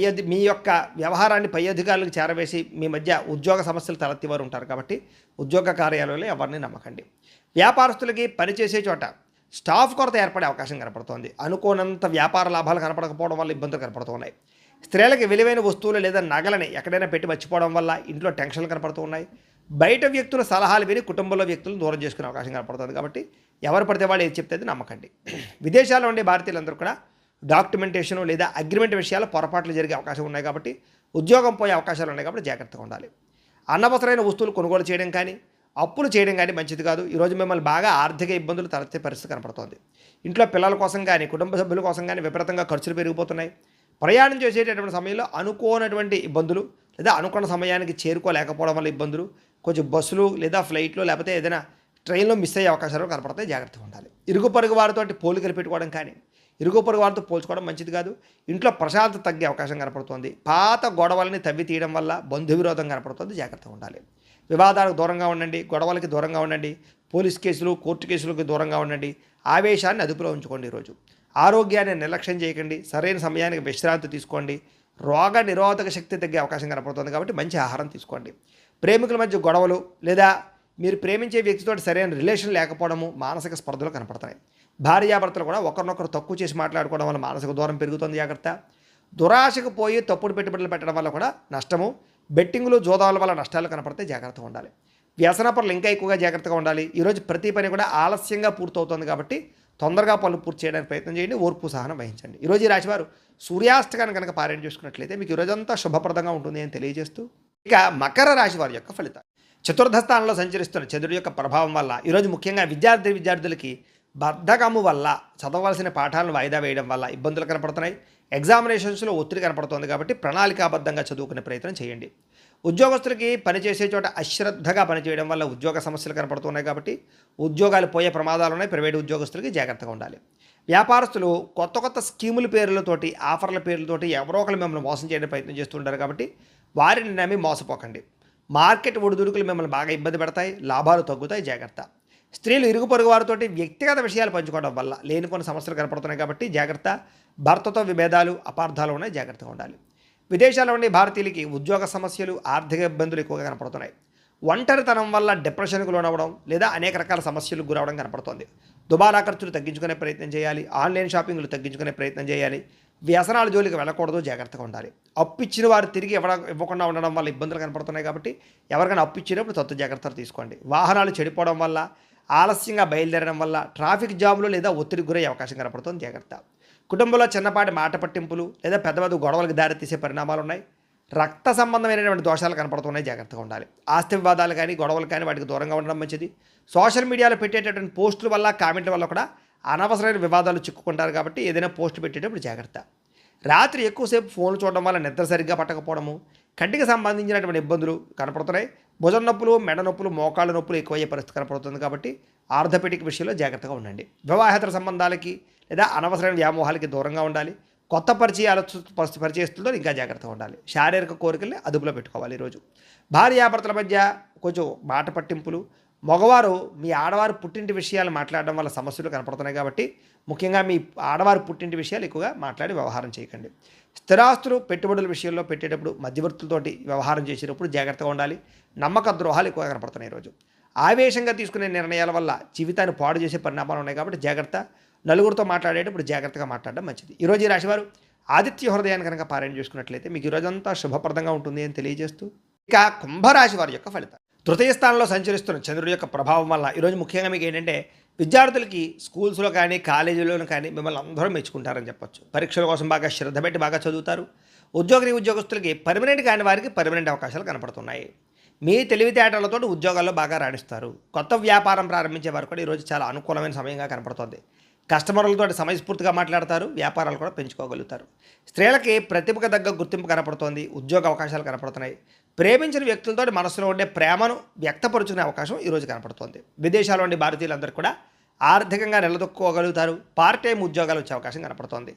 మీ యొక్క వ్యవహారాన్ని పై అధికారులకు చేరవేసి మీ మధ్య ఉద్యోగ సమస్యలు తలెత్తివారు ఉంటారు కాబట్టి ఉద్యోగ కార్యాలయంలో ఎవరిని నమ్మకండి. వ్యాపారస్తులకి పనిచేసే చోట స్టాఫ్ కొరత ఏర్పడే అవకాశం కనపడుతోంది. అనుకోనంత వ్యాపార లాభాలు కనపడకపోవడం వల్ల ఇబ్బందులు కనపడుతున్నాయి. స్త్రీలకు విలువైన వస్తువులు లేదా నగలని ఎక్కడైనా పెట్టి మర్చిపోవడం వల్ల ఇంట్లో టెన్షన్లు కనపడుతూ ఉన్నాయి. బయట వ్యక్తుల సలహాలు విని కుటుంబంలో వ్యక్తులను దూరం చేసుకునే అవకాశం కనపడుతుంది కాబట్టి ఎవరు పడితే వాళ్ళు ఏది చెప్తే నమ్మకండి. విదేశాల్లో ఉండే భారతీయులందరూ కూడా డాక్యుమెంటేషన్ లేదా అగ్రిమెంట్ విషయాలు పొరపాట్లు జరిగే అవకాశం ఉన్నాయి కాబట్టి ఉద్యోగం పోయే అవకాశాలు ఉన్నాయి కాబట్టి జాగ్రత్తగా ఉండాలి. అనవసరమైన వస్తువులు కొనుగోలు చేయడం కానీ, అప్పులు చేయడం కానీ మంచిది కాదు. ఈరోజు మిమ్మల్ని బాగా ఆర్థిక ఇబ్బందులు తలెత్తే పరిస్థితి కనపడుతోంది. ఇంట్లో పిల్లల కోసం కానీ, కుటుంబ సభ్యుల కోసం కానీ విపరీతంగా ఖర్చులు పెరిగిపోతున్నాయి. ప్రయాణం చేసేటటువంటి సమయంలో అనుకోనటువంటి ఇబ్బందులు, లేదా అనుకున్న సమయానికి చేరుకోలేకపోవడం వల్ల ఇబ్బందులు, కొంచెం బస్సులు లేదా ఫ్లైట్లు లేకపోతే ఏదైనా ట్రైన్లో మిస్ అయ్యే అవకాశాలు కనపడతాయి, జాగ్రత్తగా ఉండాలి. ఇరుగు పొరుగు వారితో పోలికలు పెట్టుకోవడం కానీ, ఇరుగు పొరుగు వారితో పోల్చుకోవడం మంచిది కాదు. ఇంట్లో ప్రశాంతత తగ్గే అవకాశం కనపడుతుంది. పాత గొడవలని తవ్వి తీయడం వల్ల బంధు విరోధం కనపడుతుంది, జాగ్రత్తగా ఉండాలి. వివాదాలకు దూరంగా ఉండండి, గొడవలకి దూరంగా ఉండండి, పోలీస్ కేసులు, కోర్టు కేసులకు దూరంగా ఉండండి. ఆవేశాన్ని అదుపులో ఉంచుకోండి. ఈరోజు ఆరోగ్యాన్ని నిర్లక్ష్యం చేయకండి. సరైన సమయానికి విశ్రాంతి తీసుకోండి. రోగ నిరోధక శక్తి తగ్గే అవకాశం కనపడుతుంది కాబట్టి మంచి ఆహారం తీసుకోండి. ప్రేమికుల మధ్య గొడవలు లేదా మీరు ప్రేమించే వ్యక్తితో సరైన రిలేషన్ లేకపోవడము మానసిక స్పర్ధలు కనపడుతున్నాయి. భార్యాభర్తలు కూడా ఒకరినొకరు తక్కువ చేసి మాట్లాడుకోవడం వల్ల మానసిక దూరం పెరుగుతుంది, జాగ్రత్త. దురాశకు పోయి తప్పుడు పెట్టుబడులు పెట్టడం వల్ల కూడా నష్టము. బెట్టింగులు, జోదాల వల్ల నష్టాలు కనపడితే జాగ్రత్తగా ఉండాలి. వ్యసన పనులు ఇంకా ఎక్కువగా జాగ్రత్తగా ఉండాలి. ఈరోజు ప్రతి పని కూడా ఆలస్యంగా పూర్తవుతుంది కాబట్టి తొందరగా పనులు పూర్తి చేయడానికి ప్రయత్నం చేయండి. ఓర్పు సహనం వహించండి. ఈరోజు ఈ రాశివారు సూర్యాస్తకాన్ని కనుక పారాయణ చేసుకున్నట్లయితే మీకు ఈరోజంతా శుభప్రదంగా ఉంటుంది అని తెలియజేస్తూ, ఇక మకర రాశి వారి యొక్క ఫలితాలు. చతుర్థ స్థానంలో సంచరిస్తున్న చంద్రుడి యొక్క ప్రభావం వల్ల ఈరోజు ముఖ్యంగా విద్యార్థులకి బద్ధకము వల్ల చదవలసిన పాఠాలను వాయిదా వేయడం వల్ల ఇబ్బందులు కనపడుతున్నాయి. ఎగ్జామినేషన్స్లో ఒత్తిడి కనపడుతుంది కాబట్టి ప్రణాళికాబద్ధంగా చదువుకునే ప్రయత్నం చేయండి. ఉద్యోగస్తులకి పనిచేసే చోట అశ్రద్ధగా పనిచేయడం వల్ల ఉద్యోగ సమస్యలు కనపడుతున్నాయి కాబట్టి ఉద్యోగాలు పోయే ప్రమాదాలు ఉన్నాయి. ప్రైవేటు ఉద్యోగస్తులకి జాగ్రత్తగా ఉండాలి. వ్యాపారస్తులు కొత్త స్కీముల పేర్లతోటి, ఆఫర్ల పేర్లతోటి ఎవరో ఒకరు మిమ్మల్ని మోసం చేయడానికి ప్రయత్నం చేస్తుంటారు కాబట్టి వారిని నమ్మి మోసపోకండి. మార్కెట్ ఒడిదుడుకులు మిమ్మల్ని బాగా ఇబ్బంది పెడతాయి, లాభాలు తగ్గుతాయి, జాగ్రత్త. స్త్రీలు ఇరుగు పొరుగు వారితోటి వ్యక్తిగత విషయాలు పంచుకోవడం వల్ల లేని కొన్ని సమస్యలు కనపడుతున్నాయి కాబట్టి జాగ్రత్త. భర్తతో విభేదాలు, అపార్థాలు ఉన్నాయి, జాగ్రత్తగా ఉండాలి. విదేశాల్లో ఉండే భారతీయులకి ఉద్యోగ సమస్యలు, ఆర్థిక ఇబ్బందులు ఎక్కువగా కనపడుతున్నాయి. ఒంటరితనం వల్ల డిప్రెషన్కు లోనవ్వడం లేదా అనేక రకాల సమస్యలకు గురవడం కనపడుతోంది. దుబారా ఖర్చులు తగ్గించుకునే ప్రయత్నం చేయాలి. ఆన్లైన్ షాపింగ్లు తగ్గించుకునే ప్రయత్నం చేయాలి. వ్యసనాల జోలికి వెళ్ళకూడదు, జాగ్రత్తగా ఉండాలి. అప్పు ఇచ్చిన వారు తిరిగి ఇవ్వకుండా ఉండడం వల్ల ఇబ్బందులు కనపడుతున్నాయి కాబట్టి ఎవరికైనా అప్పు ఇచ్చినప్పుడు తత్వ జాగ్రత్తలు తీసుకోండి. వాహనాలు చెడిపోవడం వల్ల, ఆలస్యంగా బయలుదేరడం వల్ల ట్రాఫిక్ జాములు లేదా ఒత్తిడికి గురయ్యే అవకాశం కనపడుతుంది, జాగ్రత్త. కుటుంబంలో చిన్నపాటి మాట పట్టింపులు లేదా పెద్ద పెద్ద గొడవలకు దారితీసే పరిణామాలు ఉన్నాయి. రక్త సంబంధమైనటువంటి దోషాలు కనపడుతున్నాయి, జాగ్రత్తగా ఉండాలి. ఆస్తి వివాదాలు కానీ, గొడవలు కానీ వాటికి దూరంగా ఉండడం మంచిది. సోషల్ మీడియాలో పెట్టేటటువంటి పోస్టుల వల్ల, కామెంట్ల వల్ల కూడా అనవసరమైన వివాదాలు చిక్కుకుంటారు కాబట్టి ఏదైనా పోస్ట్ పెట్టేటప్పుడు జాగ్రత్త. రాత్రి ఎక్కువసేపు ఫోన్లు చూడడం వల్ల నిద్ర సరిగ్గా పట్టకపోవడము, కంటికి సంబంధించినటువంటి ఇబ్బందులు కనపడుతున్నాయి. భుజం నొప్పులు, మెడ నొప్పులు, మోకాళ్ళ నొప్పులు ఎక్కువయ్యే పరిస్థితి కనపడుతుంది కాబట్టి ఆర్థోపెడిక్ విషయంలో జాగ్రత్తగా ఉండండి. వివాహేతర సంబంధాలకి లేదా అనవసరమైన వ్యామోహాలకి దూరంగా ఉండాలి. కొత్త పరిచయస్తులతో ఇంకా జాగ్రత్తగా ఉండాలి. శారీరక కోరికల్ని అదుపులో పెట్టుకోవాలి. ఈరోజు భార్యాభర్తల మధ్య కొంచెం మాట పట్టింపులు, మగవారు మీ ఆడవారు పుట్టింటి విషయాలు మాట్లాడడం వల్ల సమస్యలు కనపడుతున్నాయి కాబట్టి ముఖ్యంగా మీ ఆడవారు పుట్టింటి విషయాలు ఎక్కువగా మాట్లాడి వ్యవహారం చేయకండి. స్థిరాస్తులు, పెట్టుబడుల విషయంలో పెట్టేటప్పుడు మధ్యవర్తులతోటి వ్యవహారం చేసేటప్పుడు జాగ్రత్తగా ఉండాలి. నమ్మక ద్రోహాలు ఎక్కువగా కనపడుతున్నాయి. ఈరోజు ఆవేశంగా తీసుకునే నిర్ణయాల వల్ల జీవితాన్ని పాడు చేసే పరిణామాలు ఉన్నాయి కాబట్టి జాగ్రత్త. నలుగురితో మాట్లాడేటప్పుడు జాగ్రత్తగా మాట్లాడడం మంచిది. ఈరోజు ఈ రాశివారు ఆదిత్య హృదయాన్ని కనుక పారాయణ చేసుకున్నట్లయితే మీకు ఈరోజంతా శుభప్రదంగా ఉంటుంది అని తెలియజేస్తూ ఇక కుంభరాశి వారి యొక్క ఫలితాలు. తృతీయ స్థానంలో సంచరిస్తున్న చంద్రుడి యొక్క ప్రభావం వల్ల ఈరోజు ముఖ్యంగా మీకు ఏంటంటే విద్యార్థులకి స్కూల్స్లో కానీ కాలేజీలోనూ కానీ మిమ్మల్ని అందరూ మెచ్చుకుంటారని చెప్పొచ్చు. పరీక్షల కోసం బాగా శ్రద్ధ పెట్టి బాగా చదువుతారు. ఉద్యోగస్తులకి పర్మనెంట్ కాని వారికి పర్మనెంట్ అవకాశాలు కనపడుతున్నాయి. మీ తెలివితేటలతో ఉద్యోగాల్లో బాగా రాణిస్తారు. కొత్త వ్యాపారం ప్రారంభించే వారు కూడా ఈరోజు చాలా అనుకూలమైన సమయంగా కనపడుతుంది. కస్టమర్లతో సమయస్ఫూర్తిగా మాట్లాడతారు. వ్యాపారాలు కూడా పెంచుకోగలుగుతారు. స్త్రీలకి ప్రతిభకు తగ్గ గుర్తింపు కనపడుతోంది. ఉద్యోగ అవకాశాలు కనపడుతున్నాయి. ప్రేమించిన వ్యక్తులతో మనసులో ఉండే ప్రేమను వ్యక్తపరుచుకునే అవకాశం ఈరోజు కనపడుతోంది. విదేశాల్లో ఉండే భారతీయులందరూ కూడా ఆర్థికంగా నిలదొక్కుకోగలుగుతారు. పార్ట్ టైం ఉద్యోగాలు వచ్చే అవకాశం కనపడుతోంది.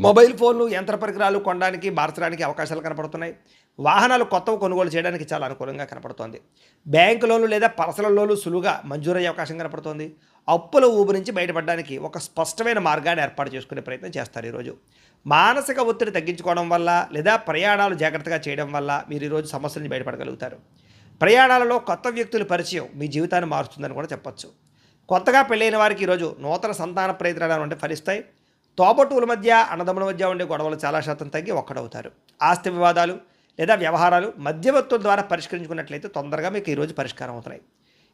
మొబైల్ ఫోన్లు, యంత్ర పరికరాలు కొనడానికి, మార్చడానికి అవకాశాలు కనపడుతున్నాయి. వాహనాలు కొత్తవి కొనుగోలు చేయడానికి చాలా అనుకూలంగా కనపడుతోంది. బ్యాంకు లోన్లు లేదా పర్సనల్ లోన్లు సులువుగా మంజూరయ్యే అవకాశం కనపడుతోంది. అప్పుల ఊబి నుంచి బయటపడడానికి ఒక స్పష్టమైన మార్గాన్ని ఏర్పాటు చేసుకునే ప్రయత్నం చేస్తారు. ఈరోజు మానసిక ఒత్తిడి తగ్గించుకోవడం వల్ల లేదా ప్రయాణాలు జాగ్రత్తగా చేయడం వల్ల మీరు ఈరోజు సమస్యల నుంచి బయటపడగలుగుతారు. ప్రయాణాలలో కొత్త వ్యక్తుల పరిచయం మీ జీవితాన్ని మారుస్తుందని కూడా చెప్పచ్చు. కొత్తగా పెళ్ళైన వారికి ఈరోజు నూతన సంతాన ప్రయత్నాలు అంటే ఫలిస్తాయి. తోబట్టువుల మధ్య, అన్నదమ్ముల మధ్య ఉండే గొడవలు చాలా శాతం తగ్గి ఒక్కడవుతారు. ఆస్తి వివాదాలు లేదా వ్యవహారాలు మధ్యవర్తుల ద్వారా పరిష్కరించుకున్నట్లయితే తొందరగా మీకు ఈరోజు పరిష్కారం అవుతున్నాయి.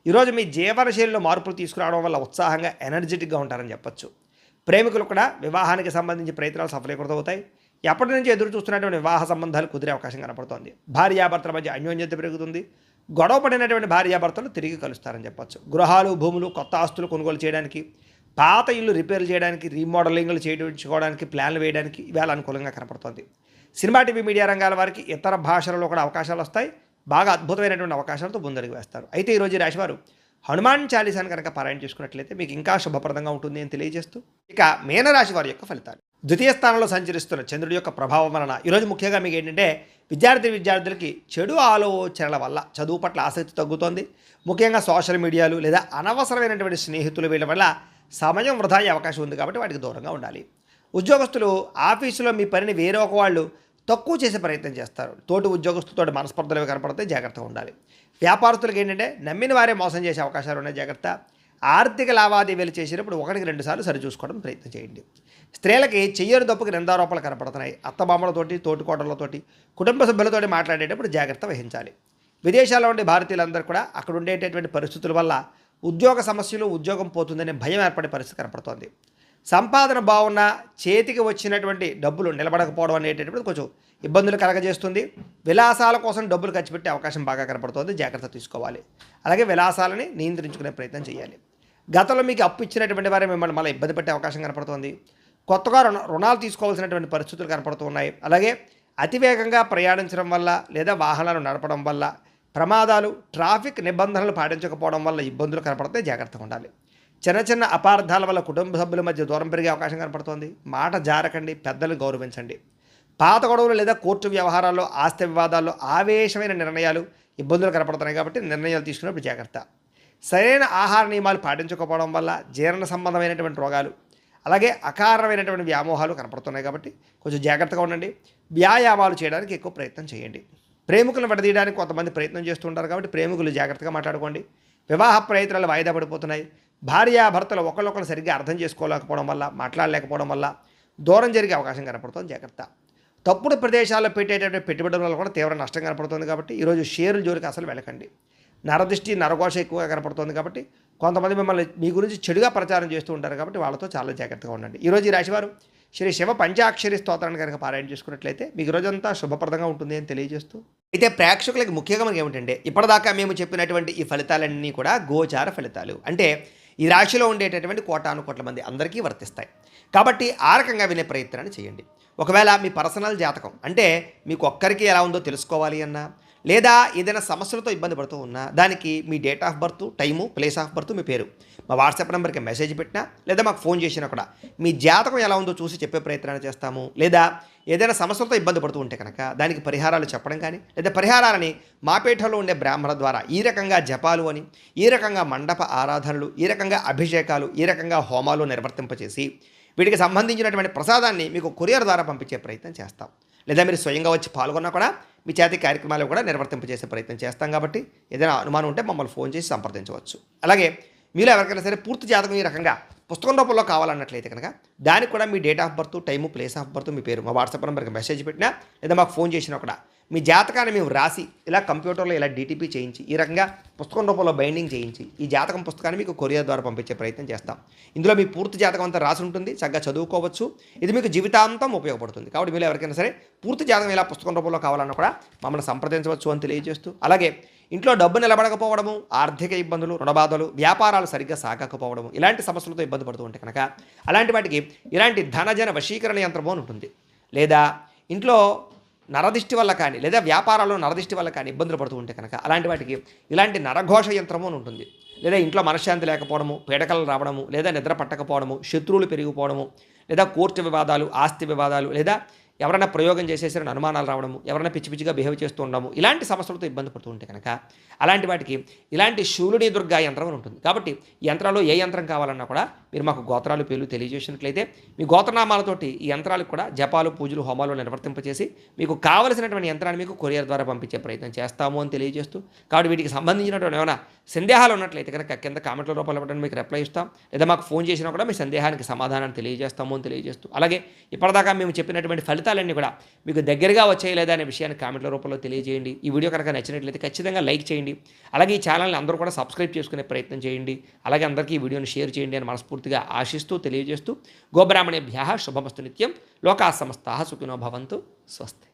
ఈరోజు మీ జీవనశైలిలో మార్పులు తీసుకురావడం వల్ల ఉత్సాహంగా ఎనర్జెటిక్గా ఉంటారని చెప్పొచ్చు. ప్రేమికులు కూడా వివాహానికి సంబంధించి ప్రయత్నాలు సఫలీకృతమవుతాయి. ఎప్పటి నుంచి ఎదురు చూస్తున్నటువంటి వివాహ సంబంధాలు కుదిరే అవకాశం కనపడుతోంది. భార్యాభర్తల మధ్య అన్యోన్యత పెరుగుతుంది. గొడవ పడినటువంటి భార్యాభర్తలు తిరిగి కలుస్తారని చెప్పొచ్చు. గృహాలు, భూములు, కొత్త ఆస్తులు కొనుగోలు చేయడానికి, పాత ఇల్లు రిపేర్ చేయడానికి, రీమోడలింగ్లు చేయించుకోవడానికి, ప్లాన్లు వేయడానికి ఇవాళ అనుకూలంగా కనపడుతోంది. సినిమా, టీవీ, మీడియా రంగాల వారికి ఇతర భాషలలో కూడా అవకాశాలు వస్తాయి. బాగా అద్భుతమైనటువంటి అవకాశాలతో ముందడుగు వేస్తారు. అయితే ఈరోజు ఈ రాశివారు హనుమాన్ చాలీసాను కనుక పారాయణ చేసుకున్నట్లయితే మీకు ఇంకా శుభప్రదంగా ఉంటుంది అని తెలియజేస్తూ ఇక మీనరాశి వారి యొక్క ఫలితాలు. ద్వితీయ స్థానంలో సంచరిస్తున్న చంద్రుడి యొక్క ప్రభావం వలన ఈరోజు ముఖ్యంగా మీకు ఏంటంటే విద్యార్థులకి చెడు ఆలోచనల వల్ల చదువు పట్ల ఆసక్తి తగ్గుతోంది. ముఖ్యంగా సోషల్ మీడియాలు లేదా అనవసరమైనటువంటి స్నేహితులు వీళ్ళ వల్ల సమయం వృధా అయ్యే అవకాశం ఉంది కాబట్టి వాటికి దూరంగా ఉండాలి. ఉద్యోగస్తులు ఆఫీసులో మీ పనిని వేరొక వాళ్ళు తక్కువ చేసే ప్రయత్నం చేస్తారు. తోటి ఉద్యోగస్తులతో మనస్పర్ధలు కనపడితే జాగ్రత్తగా ఉండాలి. వ్యాపారస్తులకు ఏంటంటే నమ్మిన వారే మోసం చేసే అవకాశాలు ఉన్నాయి, జాగ్రత్త. ఆర్థిక లావాదేవీలు చేసినప్పుడు 1-2 సార్లు సరిచూసుకోవడం ప్రయత్నం చేయండి. స్త్రీలకి చెయ్యని తప్పుకి నిందారోపణలు కనపడుతున్నాయి. అత్తమామలతోటి, తోటికోడలతోటి, కుటుంబ సభ్యులతోటి మాట్లాడేటప్పుడు జాగ్రత్త వహించాలి. విదేశాల్లో ఉండే భారతీయులందరూ కూడా అక్కడ ఉండేటటువంటి పరిస్థితుల వల్ల ఉద్యోగ సమస్యలు, ఉద్యోగం పోతుందనే భయం ఏర్పడే పరిస్థితి కనపడుతోంది. సంపాదన బాగున్నా చేతికి వచ్చినటువంటి డబ్బులు నిలబడకపోవడం అనేటటువంటి కొంచెం ఇబ్బందులు కలగజేస్తుంది. విలాసాల కోసం డబ్బులు ఖర్చు పెట్టే అవకాశం బాగా కనపడుతుంది, జాగ్రత్త తీసుకోవాలి. అలాగే విలాసాలని నియంత్రించుకునే ప్రయత్నం చేయాలి. గతంలో మీకు అప్పు ఇచ్చినటువంటి వారే మిమ్మల్ని మళ్ళీ ఇబ్బంది పెట్టే అవకాశం కనపడుతుంది. కొత్తగా రుణాలు తీసుకోవాల్సినటువంటి పరిస్థితులు కనపడుతున్నాయి. అలాగే అతివేగంగా ప్రయాణించడం వల్ల లేదా వాహనాలు నడపడం వల్ల ప్రమాదాలు, ట్రాఫిక్ నిబంధనలు పాటించకపోవడం వల్ల ఇబ్బందులు కనపడితే జాగ్రత్తగా ఉండాలి. చిన్న చిన్న అపార్థాల వల్ల కుటుంబ సభ్యుల మధ్య దూరం పెరిగే అవకాశం కనపడుతోంది. మాట జారకండి, పెద్దలను గౌరవించండి. పాత గొడవలు లేదా కోర్టు వ్యవహారాల్లో, ఆస్తి వివాదాల్లో ఆవేశమైన నిర్ణయాలు, ఇబ్బందులు కనపడుతున్నాయి కాబట్టి నిర్ణయాలు తీసుకున్నప్పుడు జాగ్రత్త. సరైన ఆహార నియమాలు పాటించకపోవడం వల్ల జీర్ణ సంబంధమైనటువంటి రోగాలు, అలాగే అకారణమైనటువంటి వ్యామోహాలు కనపడుతున్నాయి కాబట్టి కొంచెం జాగ్రత్తగా ఉండండి. వ్యాయామాలు చేయడానికి ఎక్కువ ప్రయత్నం చేయండి. ప్రేమికులను విడదీయడానికి కొంతమంది ప్రయత్నం చేస్తుంటారు కాబట్టి ప్రేమికులు జాగ్రత్తగా మాట్లాడుకోండి. వివాహ ప్రయత్నాలు వాయిదా పడిపోతున్నాయి. భార్యాభర్తలు ఒకరినొకరు సరిగ్గా అర్థం చేసుకోలేకపోవడం వల్ల, మాట్లాడలేకపోవడం వల్ల దూరం జరిగే అవకాశం కనపడుతుంది, జాగ్రత్త. తప్పుడు ప్రదేశాల్లో పెట్టేటటువంటి పెట్టుబడుల వల్ల కూడా తీవ్ర నష్టం కనపడుతుంది కాబట్టి ఈరోజు షేర్ల జోలికి అసలు వెళ్ళకండి. నరదృష్టి, నరఘోష ఎక్కువగా కనపడుతుంది కాబట్టి కొంతమంది మిమ్మల్ని మీ గురించి చెడుగా ప్రచారం చేస్తూ ఉంటారు కాబట్టి వాళ్ళతో చాలా జాగ్రత్తగా ఉండండి. ఈరోజు ఈ రాశివారు శ్రీ శివ పంచాక్షరి స్తోత్రాన్ని కనుక పారాయణ చేసుకున్నట్లయితే మీకు రోజంతా శుభప్రదంగా ఉంటుంది అని తెలియజేస్తూ అయితే ప్రేక్షకులకి ముఖ్యంగా మనకి ఏమిటంటే ఇప్పటిదాకా మేము చెప్పినటువంటి ఈ ఫలితాలన్నీ కూడా గోచార ఫలితాలు, అంటే ఈ రాశిలో ఉండేటటువంటి కోటాను కోట్ల మంది అందరికీ వర్తిస్తాయి కాబట్టి ఆ రకంగా వినే ప్రయత్నాన్ని చేయండి. ఒకవేళ మీ పర్సనల్ జాతకం అంటే మీకు ఒక్కరికి ఎలా ఉందో తెలుసుకోవాలి అన్నా, లేదా ఏదైనా సమస్యలతో ఇబ్బంది పడుతూ ఉన్నా దానికి మీ date of birth, time, place of birth, మీ పేరు మా వాట్సాప్ నెంబర్కి మెసేజ్ పెట్టినా లేదా మాకు ఫోన్ చేసినా కూడా మీ జాతకం ఎలా ఉందో చూసి చెప్పే ప్రయత్నాన్ని చేస్తాము. లేదా ఏదైనా సమస్యలతో ఇబ్బంది పడుతూ ఉంటే కనుక దానికి పరిహారాలు చెప్పడం కానీ, లేదా పరిహారాలని మా పీఠంలో ఉండే బ్రాహ్మణ ద్వారా ఈ రకంగా జపాలు అని, ఈ రకంగా మండప ఆరాధనలు, ఈ రకంగా అభిషేకాలు, ఈ రకంగా హోమాలు నిర్వర్తింపచేసి వీటికి సంబంధించినటువంటి ప్రసాదాన్ని మీకు కొరియర్ ద్వారా పంపించే ప్రయత్నం చేస్తాం. లేదా మీరు స్వయంగా వచ్చి పాల్గొన్నా కూడా మీ చేతి కార్యక్రమాలు కూడా నిర్వర్తింపజేసే ప్రయత్నం చేస్తాం కాబట్టి ఏదైనా అనుమానం ఉంటే మమ్మల్ని ఫోన్ చేసి సంప్రదించవచ్చు. అలాగే మీలో ఎవరికైనా సరే పూర్తి జాతకం ఈ రకంగా పుస్తకం రూపంలో కావాలన్నట్లయితే కనుక దానికి కూడా మీ date of birth, time, place of birth, మీ పేరు మా వాట్సాప్ నెంబర్కి మెసేజ్ పెట్టినా లేదా మాకు ఫోన్ చేసినా కూడా మీ జాతకాన్ని మేము రాసి ఇలా కంప్యూటర్లో ఇలా డీటీపీ చేయించి ఈ రకంగా పుస్తకం రూపంలో బైండింగ్ చేయించి ఈ జాతకం పుస్తకాన్ని మీకు కొరియర్ ద్వారా పంపించే ప్రయత్నం చేస్తాం. ఇందులో మీ పూర్తి జాతకం అంతా రాసి ఉంటుంది, చక్కగా చదువుకోవచ్చు. ఇది మీకు జీవితాంతం ఉపయోగపడుతుంది. కాబట్టి మీరు ఎవరికైనా సరే పూర్తి జాతకం ఇలా పుస్తకం రూపంలో కావాలన్నా కూడా మమ్మల్ని సంప్రదించవచ్చు అని తెలియజేస్తూ, అలాగే ఇంట్లో డబ్బు నిలబడకపోవడము, ఆర్థిక ఇబ్బందులు, రుణబాధలు, వ్యాపారాలు సరిగ్గా సాగకపోవడము, ఇలాంటి సమస్యలతో ఇబ్బంది పడుతూ ఉంటే కనుక అలాంటి వాటికి ఇలాంటి ధనజన వశీకరణ యంత్రము అని ఉంటుంది. లేదా ఇంట్లో నరదిష్టి వల్ల కానీ లేదా వ్యాపారాల్లో నరదిష్టి వల్ల కానీ ఇబ్బందులు పడుతూ ఉంటే కనుక అలాంటి వాటికి ఇలాంటి నరఘోష యంత్రము అని ఉంటుంది. లేదా ఇంట్లో మనశ్శాంతి లేకపోవడము, పీడకలు రావడము, లేదా నిద్ర పట్టకపోవడము, శత్రువులు పెరిగిపోవడము, లేదా కోర్టు వివాదాలు, ఆస్తి వివాదాలు, లేదా ఎవరైనా ప్రయోగం చేసేసిన అనుమానాలు రావడము, ఎవరైనా పిచ్చి పిచ్చిగా బిహేవ్ చేస్తూ ఉండడము, ఇలాంటి సమస్యలతో ఇబ్బంది పడుతూ ఉంటే కనుక అలాంటి వాటికి ఇలాంటి శూలుని దుర్గా యంత్రం అని ఉంటుంది. కాబట్టి ఈ యంత్రాల్లో ఏ యంత్రం కావాలన్నా కూడా మీరు మాకు గోత్రాలు, పేర్లు తెలియజేసినట్లయితే మీ గోత్రనామాలతోటి ఈ యంత్రాలకు కూడా జపాలు, పూజలు, హోమాలు నిర్వర్తింపచేసి మీకు కావలసినటువంటి యంత్రాన్ని మీకు కొరియర్ ద్వారా పంపించే ప్రయత్నం చేస్తాము అని తెలియజేస్తూ, కాబట్టి వీటికి సంబంధించినటువంటి ఏమైనా సందేహాలు ఉన్నట్లయితే కనుక కింద కామెంట్ల రూపంలో పెట్టండి, మీకు రిప్లై ఇస్తాం. లేదా మాకు ఫోన్ చేసినా కూడా మీ సందేహానికి సమాధానాన్ని తెలియజేస్తాము అని తెలియజేస్తూ, అలాగే ఇప్పటిదాకా మేము చెప్పినటువంటి ఫలితాలన్నీ కూడా మీకు దగ్గరగా వచ్చాయి లేదా అనే విషయాన్ని కామెంట్ల రూపంలో తెలియజేయండి. ఈ వీడియో కనుక నచ్చినట్లయితే ఖచ్చితంగా లైక్ చేయండి. అలాగే ఈ ఛానల్ని అందరూ కూడా సబ్స్క్రైబ్ చేసుకునే ప్రయత్నం చేయండి. అలాగే అందరికీ ఈ వీడియోని షేర్ చేయండి అని మనస్ఫూర్తిగా ఆశిస్తూ తెలియజేస్తూ, గోబ్రాహ్మణేభ్యః శుభమస్తు నిత్యం. లోకాః సమస్తాః సుఖినో భవంతు. స్వస్తి.